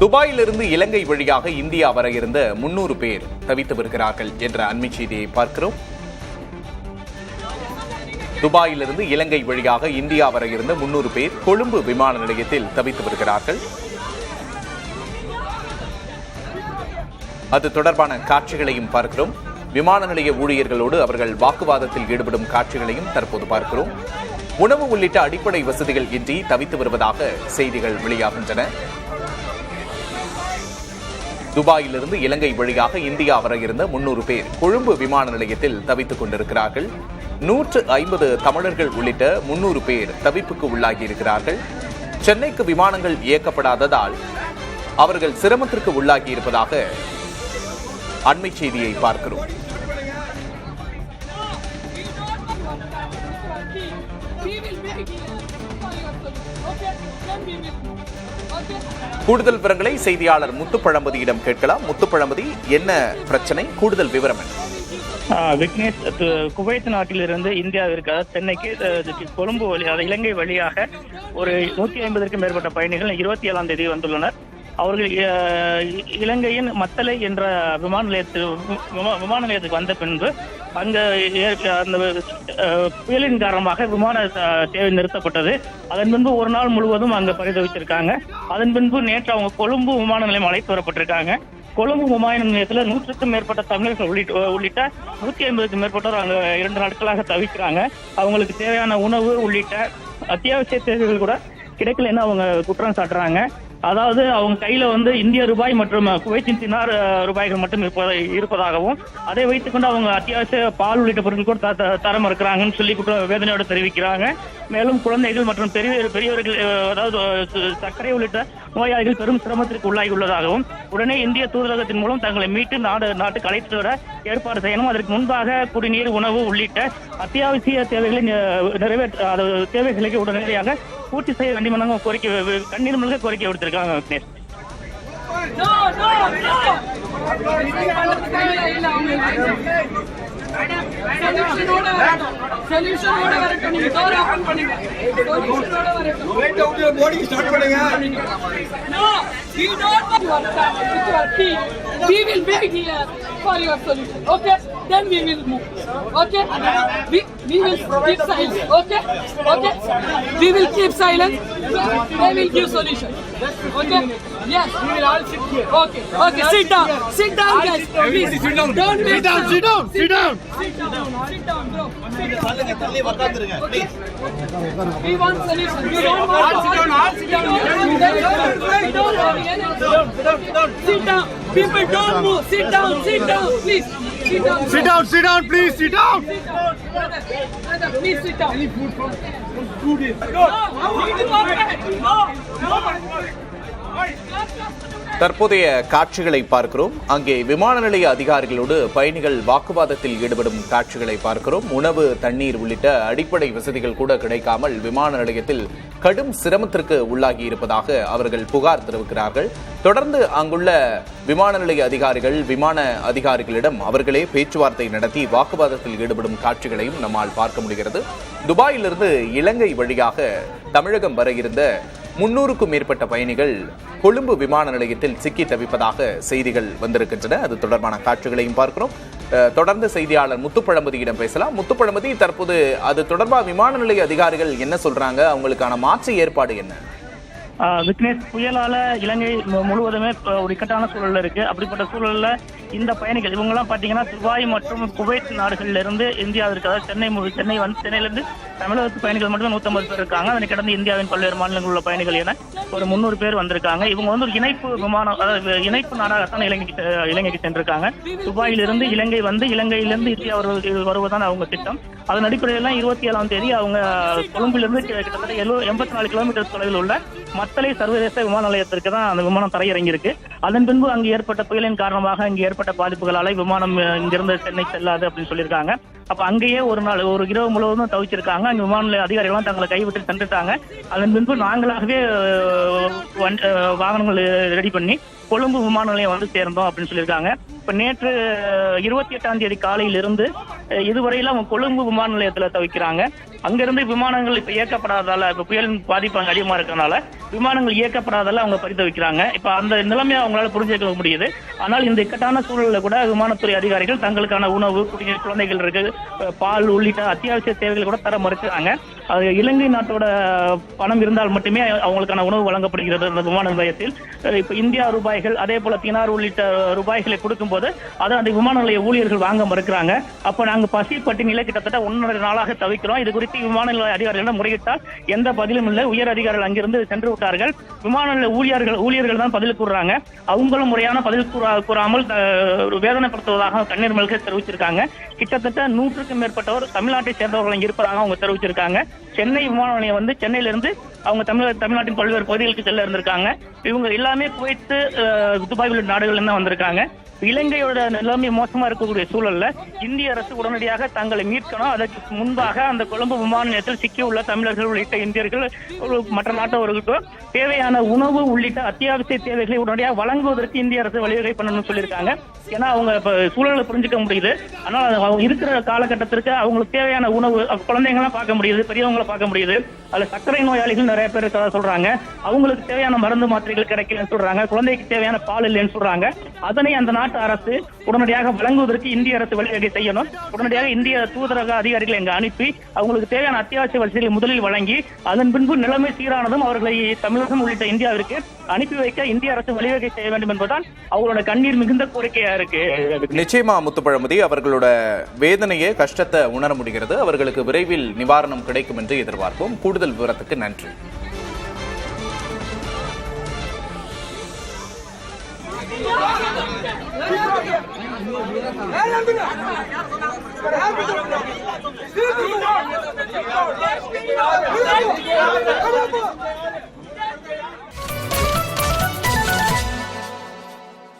துபாயிலிருந்து இலங்கை வழியாக இந்தியா வர இருந்த 300 பேர் தவித்து வருகிறார்கள் என்ற அண்மை செய்தியை பார்க்கிறோம். துபாயிலிருந்து இலங்கை வழியாக இந்தியா வர இருந்த 300 பேர் கொழும்பு விமான நிலையத்தில் தவித்து வருகிறார்கள். அது தொடர்பான காட்சிகளையும் பார்க்கிறோம். விமான நிலைய ஊழியர்களோடு அவர்கள் வாக்குவாதத்தில் ஈடுபடும் காட்சிகளையும் தற்போது பார்க்கிறோம். உணவு உள்ளிட்ட அடிப்படை வசதிகள் இன்றி தவித்து வருவதாக செய்திகள் வெளியாகின்றன. துபாயிலிருந்து இலங்கை வழியாக இந்தியா வர இருந்த 300 பேர் கொழும்பு விமான நிலையத்தில் தவித்துக் கொண்டிருக்கிறார்கள். 150 தமிழர்கள் உள்ளிட்ட 300 பேர் தவிப்புக்கு உள்ளாகி இருக்கிறார்கள். சென்னைக்கு விமானங்கள் இயக்கப்படாததால் அவர்கள் சிரமத்திற்கு உள்ளாகி இருப்பதாக அண்மை செய்தியை பார்க்கிறோம். கூடுதல் விவரங்களை செய்தியாளர் முத்துப்பழம்பதியிடம் கேட்கலாம். முத்துப்பழம்பதி, என்ன பிரச்சனை? கூடுதல் விவரம் என்ன? விக்னேஷ், குவைத் நாட்டிலிருந்து இந்தியாவிற்கு சென்னைக்கு கொழும்பு வழியாக இலங்கை வழியாக ஒரு 150க்கும் மேற்பட்ட பயணிகள் 27ஆம் தேதி வந்துள்ளனர். அவர்கள் இலங்கையின் மத்தளை என்ற விமான நிலையத்துக்கு வந்த பின்பு அங்கு அந்த புயலின் காரணமாக விமான சேவை நிறுத்தப்பட்டது. அதன் பின்பு ஒரு நாள் முழுவதும் அங்கு பரிதவிச்சிருக்காங்க. அதன் பின்பு நேற்று அவங்க கொழும்பு விமான நிலையம் அழைத்து வரப்பட்டிருக்காங்க. கொழும்பு விமான நிலையத்தில் 100க்கும் மேற்பட்ட தமிழர்கள் உள்ளிட்ட 150க்கும் மேற்பட்டோர் அங்கு 2 நாட்களாக தவிக்கிறாங்க. அவங்களுக்கு தேவையான உணவு உள்ளிட்ட அத்தியாவசிய தேவைகள் கூட கிடைக்கல என அவங்க குற்றம் சாட்டுறாங்க. அதாவது அவங்க கையில இந்திய ரூபாய் மற்றும் குவைத்தின் தினார் ரூபாய்கள் மட்டும் இருப்பதாகவும் அதை வைத்துக்கொண்டு அவங்க அத்தியாவசிய பால் உள்ளிட்ட பொருட்கள் கூட தர மறுக்கிறாங்கன்னு சொல்லி வேதனையோடு தெரிவிக்கிறாங்க. மேலும் குழந்தைகள் மற்றும் பெரியவர்கள், அதாவது சர்க்கரை உள்ளிட்ட நோயாளிகள் பெரும் சிரமத்திற்கு உள்ளாகி உள்ளதாகவும் உடனே இந்திய தூதரகத்தின் மூலம் தங்களை மீட்டு நாட்டுக்கு அழைத்து வர ஏற்பாடு செய்யணும். அதற்கு முன்பாக குடிநீர், உணவு உள்ளிட்ட அத்தியாவசிய தேவைகளை உடனடியாக பூர்த்தி செய்ய வேண்டும் என கண்ணீர் மல்க கோரிக்கை விடுத்திருக்காங்க. Vignesh, we will be here for your solution. Okay, then we will move. Okay, we will keep silence. Okay, we will keep silence. They will give solution. Okay, yes, we will all sit here. Okay, sit down guys, please. Don't sit down, bro. Please. We want solution. You don't want to sit down. Sit down. People don't move. Sit down, please. Sit down, please, sit down. Brother, please sit down. Any food from food is. தற்போதைய காட்சிகளை பார்க்கிறோம். அங்கே விமான நிலைய அதிகாரிகளோடு பயணிகள் வாக்குவாதத்தில் ஈடுபடும் காட்சிகளை பார்க்கிறோம். உணவு, தண்ணீர் உள்ளிட்ட அடிப்படை வசதிகள் கூட கிடைக்காமல் விமான நிலையத்தில் கடும் சிரமத்திற்கு உள்ளாகி இருப்பதாக அவர்கள் புகார் தெரிவிக்கிறார்கள். தொடர்ந்து அங்குள்ள விமான நிலைய விமான அதிகாரிகளிடம் அவர்களே பேச்சுவார்த்தை நடத்தி வாக்குவாதத்தில் ஈடுபடும் காட்சிகளையும் நம்மால் பார்க்க முடிகிறது. துபாயிலிருந்து இலங்கை வழியாக தமிழகம் வர இருந்த 300க்கும் மேற்பட்ட பயணிகள் கொழும்பு விமான நிலையத்தில் சிக்கி தவிப்பதாக செய்திகள் வந்திருக்கின்றன. அது தொடர்பான காட்சிகளையும் பார்க்கிறோம். தொடர்ந்து செய்தியாளர் முத்துப்பழம்பதியிடம் பேசலாம். முத்துப்பழம்பதி, தற்போது அது தொடர்பாக விமான நிலைய அதிகாரிகள் என்ன சொல்றாங்க? அவங்களுக்கான மாற்று ஏற்பாடு என்ன? விக்னேஷ், புயலால இலங்கை முழுவதுமே ஒரு இக்கட்டான சூழல்ல இருக்கு. அப்படிப்பட்ட சூழல்ல இந்த பயணிகள் இவங்கெல்லாம் பாத்தீங்கன்னா துபாய் மற்றும் குவைத் நாடுகள்ல இருந்து இந்தியாவிற்கு, அதாவது சென்னையிலிருந்து தமிழகத்து பயணிகள் மட்டுமே 150 பேர் இருக்காங்க. அதனை கடந்து இந்தியாவின் பல்வேறு மாநிலங்களில் உள்ள பயணிகள் என ஒரு 300 பேர் வந்திருக்காங்க. இவங்க ஒரு இணைப்பு விமானம், அதாவது இணைப்பு நாடாகத்தான் இலங்கைக்கு சென்றிருக்காங்க. துபாயிலிருந்து இலங்கை இலங்கையிலிருந்து இந்தியா வருவதுதான் அவங்க திட்டம். அதன் அடிப்படையில் 27ஆம் தேதி அவங்க கொழும்பிலிருந்து கிட்டத்தட்ட 84 கிலோமீட்டர் தொலைவில் உள்ள மத்தளை சர்வதேச விமான நிலையத்திற்கு தான் அந்த விமானம் தரையிறங்கியிருக்கு. அதன் பின்பு அங்கு ஏற்பட்ட புயலின் காரணமாக அங்கு ஏற்பட்ட பாதிப்புகளால விமானம் இங்கிருந்து சென்னை செல்லாது அப்படின்னு சொல்லியிருக்காங்க. அப்ப அங்கேயே ஒரு இரவு முழுவதும் தவிச்சிருக்காங்க. அங்க விமான நிலைய அதிகாரிகள் தங்களை கைவிட்டு சென்றுட்டாங்க. அதன் பின்பு நாங்களாகவே வாகனங்கள் ரெடி பண்ணி கொழும்பு விமான நிலையம் வந்து சேர்ந்தோம் அப்படின்னு சொல்லியிருக்காங்க. இப்ப நேற்று 28ஆம் தேதி காலையிலிருந்து இதுவரையில அவங்க கொழும்பு விமான நிலையத்துல தவிக்கிறாங்க. அங்கிருந்து விமானங்கள் இப்ப இயக்கப்படாதால, இப்ப புயலின் பாதிப்பு அங்க அதிகமா இருக்கிறதுனால விமானங்கள் இயக்கப்படாதால அவங்க பரிதவிக்கிறாங்க. இப்ப அந்த நிலைமையை அவங்களால புரிஞ்சுக்க முடியுது. ஆனால் இந்த இக்கட்டான சூழல்ல கூட விமானத்துறை அதிகாரிகள் தங்களுக்கான உணவு, குடிநீர், குழந்தைகள் இருக்கு, பால் உள்ளிட்ட அத்தியாவசிய தேவைகள் கூட தர மறுக்கிறாங்க. இலங்கை நாட்டோட பணம் இருந்தால் மட்டுமே அவங்களுக்கான உணவு வழங்கப்படுகிறது அந்த விமான நிலையத்தில். இப்ப இந்தியா ரூபாய்கள், அதே போல தினார் உள்ளிட்ட ரூபாய்களை கொடுக்கும் போது அதை அந்த விமான நிலைய ஊழியர்கள் வாங்க மறுக்கிறாங்க. அப்ப நாங்க பசி பட்டினியில கிட்டத்தட்ட 1.5 நாளாக தவிக்கிறோம். இது குறித்து விமான நிலைய அதிகாரிகளிடம் முறையிட்டால் எந்த பதிலும் இல்லை. உயர் அதிகாரிகள் அங்கிருந்து சென்று விட்டார்கள். விமான நிலைய ஊழியர்கள் தான் பதில் கூறுறாங்க. அவங்களும் முறையான பதில் கூறாமல் வேதனைப்படுத்துவதாக கண்ணீர் மல்க தெரிவிச்சிருக்காங்க. கிட்டத்தட்ட 100க்கும் மேற்பட்டவர் தமிழ்நாட்டை சேர்ந்தவர்கள் இருப்பதாக அவங்க தெரிவிச்சிருக்காங்க. சென்னை விமான நிலையம் வந்து சென்னையிலிருந்து அவங்க தமிழ்நாட்டின் பல்வேறு பகுதிகளுக்கு செல்ல இருந்திருக்காங்க. இவங்க எல்லாமே குவைத்து, துபாய் உள்ளிட்ட நாடுகள் தான் வந்திருக்காங்க. இலங்கையோட நிலைமை மோசமா இருக்கக்கூடிய சூழல்ல இந்திய அரசு உடனடியாக தங்களை மீட்கணும். அதற்கு முன்பாக அந்த கொழும்பு விமான நிலையத்தில் சிக்கியுள்ள தமிழர்கள் உள்ளிட்ட இந்தியர்கள், மற்ற நாட்டவர்களுக்கு தேவையான உணவு உள்ளிட்ட அத்தியாவசிய தேவைகளை உடனடியாக வழங்குவதற்கு இந்திய அரசு வழிவகை பண்ணணும்னு சொல்லியிருக்காங்க. ஏன்னா அவங்க இப்ப சூழலை புரிஞ்சுக்க முடியுது. ஆனால் அவங்க இருக்கிற காலகட்டத்திற்கு அவங்களுக்கு தேவையான உணவு, குழந்தைங்களாம் பார்க்க முடியுது, பெரியவங்களை பார்க்க முடியுது. அதுல சர்க்கரை நோயாளிகள் நிறைய பேர் சொல்றாங்க. அவங்களுக்கு தேவையான மருந்து மாத்திரைகள் கிடைக்கலன்னு சொல்றாங்க. குழந்தைக்கு தேவையான பால் இல்லைன்னு சொல்றாங்க. அதனை அந்த நாட்டு அரசு உடனடியாக வழங்குவதற்கு இந்திய அரசு வழிவகை செய்யணும். உடனடியாக இந்திய தூதரக அதிகாரிகளை இங்கு அனுப்பி அவங்களுக்கு தேவையான அத்தியாவசிய வசதிகளை முதலில் வழங்கி அதன் பின்பு நிலைமை சீரானதும் அவர்களை தமிழகம் உள்ளிட்ட இந்தியாவிற்கு அனுப்பி வைக்க இந்திய அரசு வழிவகை செய்ய வேண்டும் என்பதுதான் அவங்களோட கண்ணீர் மிகுந்த கோரிக்கையா இருக்கு. நிச்சயமா முத்துப்பழமுதி, அவர்களோட வேதனையை, கஷ்டத்தை உணர முடிகிறது. அவர்களுக்கு விரைவில் நிவாரணம் கிடைக்கும் என்று எதிர்பார்ப்போம். கூடுதல் விவரத்துக்கு நன்றி. Hey,